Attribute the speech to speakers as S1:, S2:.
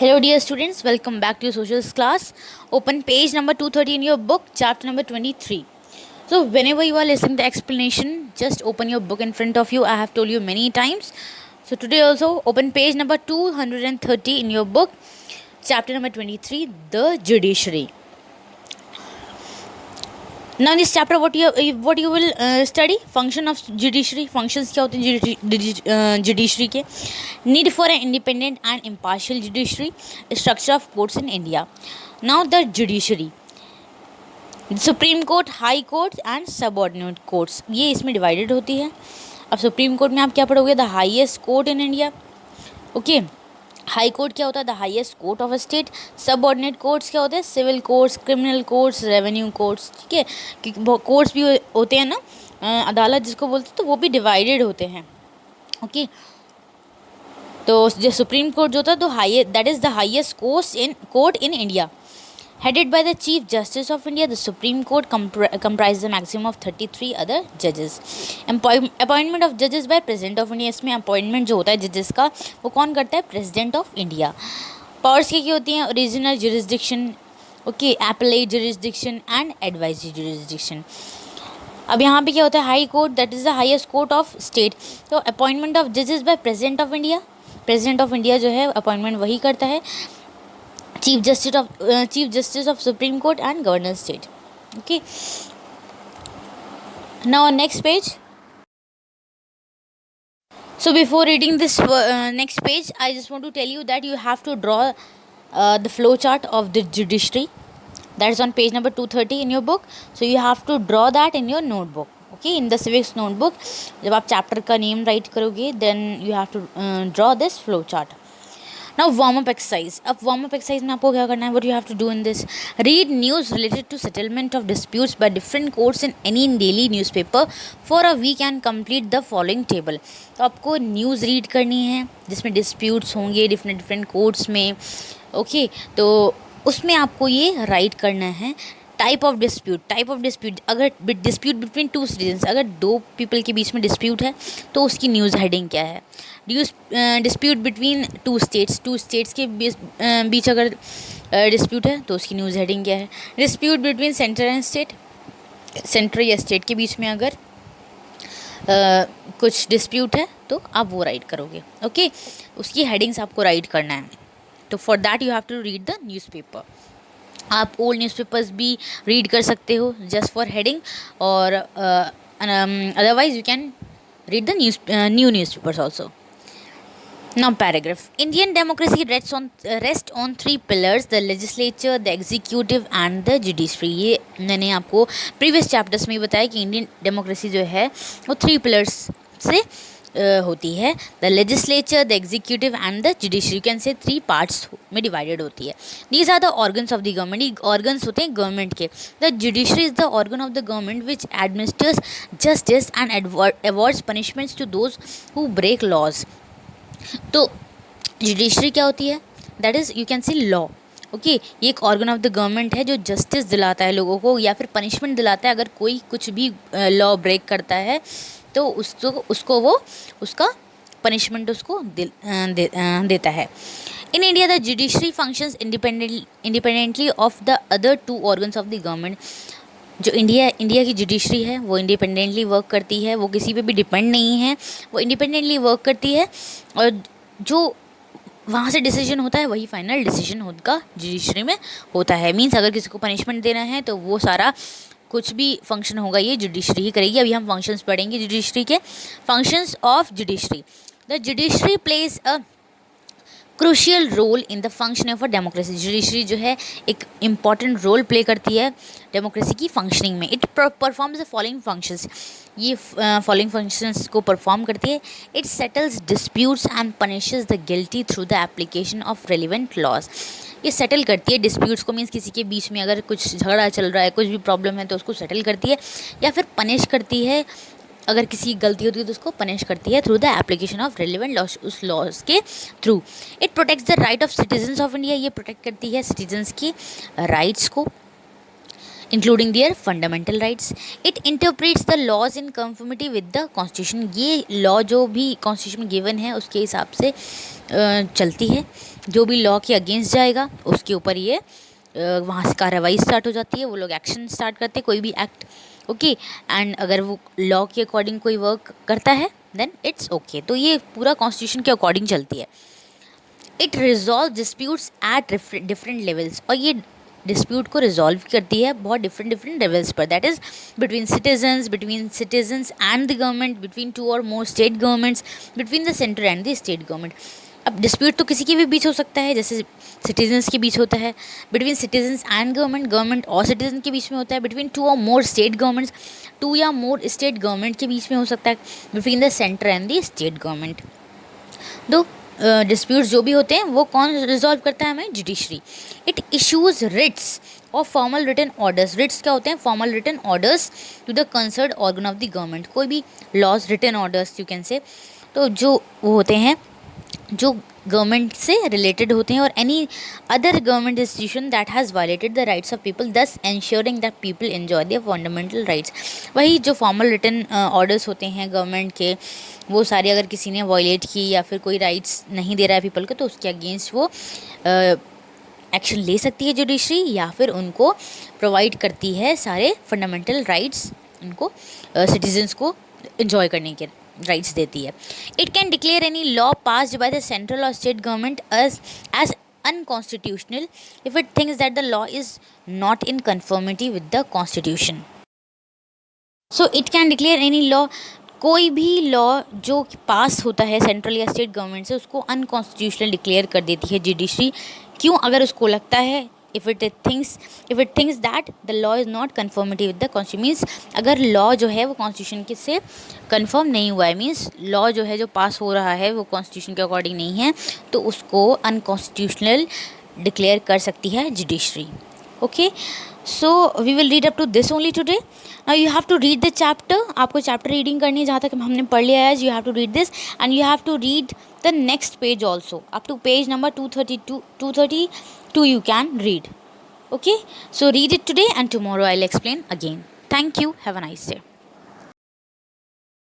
S1: Hello dear students, welcome back to your socials class. Open page number 230 in your book, chapter number 23. So whenever you are listening to explanation, just open your book in front of you. I have told you many times. So today also open page number 230 in your book, chapter number 23, the judiciary. Now in this chapter what you will study function of judiciary. Functions क्या होते हैं judiciary के. Need for an independent and impartial judiciary. Structure of courts in India. Now the judiciary, supreme court, high court and subordinate courts, ये इसमें divided होती है. अब supreme court में आप क्या पढ़ोगे? The highest court in India. Okay, high court क्या होता है? The highest court of a state. Subordinate courts क्या होते हैं? Civil courts, criminal courts, revenue courts. ठीक है, क्योंकि कोर्ट्स भी होते हैं ना, अदालत जिसको बोलते हैं, तो वो भी डिवाइडेड होते हैं. ओके, तो जो सुप्रीम कोर्ट जो होता है तो that is the highest court in India. Headed by the Chief Justice of India, the Supreme Court comprises a maximum of 33 other judges. Appointment of judges by President of India. इसमें appointment जो होता है judges का, वो कौन करता है? President of India. Powers क्या होती हैं? Original jurisdiction, okay, appellate jurisdiction and advisory jurisdiction. अब यहाँ पे क्या होता है? High court, that is the highest court of state. तो अपॉइंटमेंट ऑफ जजेस by president of India. President of India जो है अपॉइंटमेंट वही करता है. Chief Justice of Supreme Court and Governor State. Okay. Now on next page. So before reading this next page, I just want to tell you that you have to draw the flow chart of the judiciary. That is on page number 230 in your book. So you have to draw that in your notebook. Okay, in the civics notebook. जब आप chapter का name write करोगे, then you have to draw this flow chart. Now warm up exercise. अब warm up exercise में आपको क्या करना है? What you have to do in this? Read news related to settlement of disputes by different courts in any daily newspaper for a week and complete the following table. तो आपको news read करनी है जिसमें disputes होंगे different courts में. Okay, तो उसमें आपको ये राइट करना है. टाइप ऑफ डिस्प्यूट, अगर डिस्प्यूट बिटवीन टू सिटीजन्स, अगर दो पीपल के बीच में डिस्प्यूट है तो उसकी न्यूज़ हेडिंग क्या है? डिस्प्यूट बिटवीन टू स्टेट्स के बीच अगर डिस्प्यूट है तो उसकी न्यूज़ हेडिंग क्या है? Dispute between centre and state, centre या स्टेट के बीच में अगर कुछ डिस्प्यूट है तो आप वो राइट करोगे. ओके, उसकी हेडिंग्स आपको राइट करना है. तो for that you have to read the newspaper. आप ओल्ड न्यूज़पेपर्स भी रीड कर सकते हो जस्ट फॉर हेडिंग, और otherwise you can read the new newspapers also. Now paragraph. Indian democracy rests on three pillars: the legislature, the executive and the judiciary. ये मैंने आपको previous chapters में बताया कि इंडियन डेमोक्रेसी जो है वो थ्री पिलर्स से होती है. The legislature, the executive and the judiciary. Can say three parts में डिवाइडेड होती है. These are the organs of the government. ये ऑर्गन्स होते हैं गवर्नमेंट के. The judiciary is the organ of the government which administers justice and awards punishments to those who break laws. तो judiciary क्या होती है? That is you can see law. Okay, ये एक ऑर्गन ऑफ द गवर्नमेंट है जो justice दिलाता है लोगों को, या फिर पनिशमेंट दिलाता है अगर कोई कुछ भी लॉ ब्रेक करता है तो उसको वो उसका पनिशमेंट उसको देता है. In India the judiciary functions independently of the other two organs of the government. जो इंडिया की जुडिशरी है वो इंडिपेंडेंटली वर्क करती है, वो किसी पे भी डिपेंड नहीं है, वो इंडिपेंडेंटली वर्क करती है, और जो वहाँ से डिसीजन होता है वही फाइनल डिसीजन उनका जुडिशरी में होता है. मीन्स अगर किसी को पनिशमेंट देना है तो वो सारा कुछ भी फंक्शन होगा ये जुडिशरी ही करेगी. अभी हम फंक्शंस पढ़ेंगे जुडिशरी के. Functions of judiciary. The judiciary plays a crucial role in the function of a democracy. Judiciary जो है एक इम्पॉर्टेंट रोल प्ले करती है डेमोक्रेसी की फंक्शनिंग में. It performs the following functions. ये फॉलोइंग फंक्शंस को परफॉर्म करती है. It settles disputes and punishes the guilty through the application of relevant laws. ये सेटल करती है डिस्प्यूट्स को. मीन्स किसी के बीच में अगर कुछ झगड़ा चल रहा है, कुछ भी प्रॉब्लम है, तो उसको सेटल करती है, या फिर पनिश करती है. अगर किसी गलती होती है तो उसको पनिश करती है through the application of relevant laws, उस लॉज के through. It protects the right of citizens of India. ये प्रोटेक्ट करती है सिटीजन्स की राइट्स को. Including their fundamental rights. It interprets the laws in conformity with the constitution. ये law जो भी कॉन्स्टिट्यूशन में गिवन है उसके हिसाब से चलती है. जो भी लॉ के अगेंस्ट जाएगा उसके ऊपर ये वहाँ से कार्रवाई स्टार्ट हो जाती है, वो लोग एक्शन स्टार्ट करते हैं, कोई भी एक्ट. ओके, एंड अगर वो लॉ के अकॉर्डिंग कोई वर्क करता है देन इट्स ओके. तो ये पूरा कॉन्स्टिट्यूशन के अकॉर्डिंग चलती है. It resolve disputes at different levels. और ये डिस्प्यूट को रिजॉल्व करती है बहुत डिफरेंट लेवल्स पर. That is between citizens and the government, between two or more state governments, between the centre and the state government. अब डिस्प्यूट तो किसी के भी बीच हो सकता है, जैसे सिटीजन्स के बीच होता है, बिटवीन सिटीजन्स एंड गवर्नमेंट और सिटीजन के बीच में होता है, between two or more state governments, to या मोर स्टेट गवर्नमेंट के बीच में हो सकता है, between the centre and the state government. दो डिस्प्यूट्स जो भी होते हैं वो कौन रिजॉल्व करता है? हमें जुडिशरी. इट इशूज़ रिट्स और फॉर्मल रिटन ऑर्डर्स. रिट्स क्या होते हैं? Formal written orders to the concerned organ of the government. कोई भी laws, written orders you can say, तो जो वो होते हैं जो गवर्नमेंट से रिलेटेड होते हैं, और any other government institution that has violated the rights of people thus ensuring that people enjoy their fundamental rights. वही जो फॉर्मल रिटन ऑर्डर्स होते हैं गवर्नमेंट के, वो सारे अगर किसी ने वायलेट की या फिर कोई राइट्स नहीं दे रहा है पीपल को, तो उसके अगेंस्ट वो एक्शन ले सकती है जुडिशरी, या फिर उनको प्रोवाइड करती है सारे फंडामेंटल राइट्स, उनको सिटीजन्स को एंजॉय करने के राइट्स देती है. It can declare any law passed by the central or state government as unconstitutional if it thinks that the law is not in conformity with the constitution. So it can declare any law. कोई भी law जो पास होता है central या state government से, उसको unconstitutional declare कर देती है जुडिशरी. क्यों? अगर उसको लगता है if it thinks that the law is not conformity with the constitution, means अगर लॉ जो है वो कॉन्स्टिट्यूशन के से कन्फर्म नहीं हुआ है, मीन्स लॉ जो है जो पास हो रहा है वो कॉन्स्टिट्यूशन के अकॉर्डिंग नहीं है, तो उसको अनकॉन्स्टिट्यूशनल डिक्लेयर कर सकती है judiciary. Okay, so we will read up to this only today. Now you have to read the chapter. आपको चैप्टर रीडिंग करनी है, जहाँ तक हमने पढ़ लिया है. You have to read this and you have to read the next page also up to page number 232 you can read. Okay, so read it today and tomorrow I'll explain again. Thank you. Have a nice day.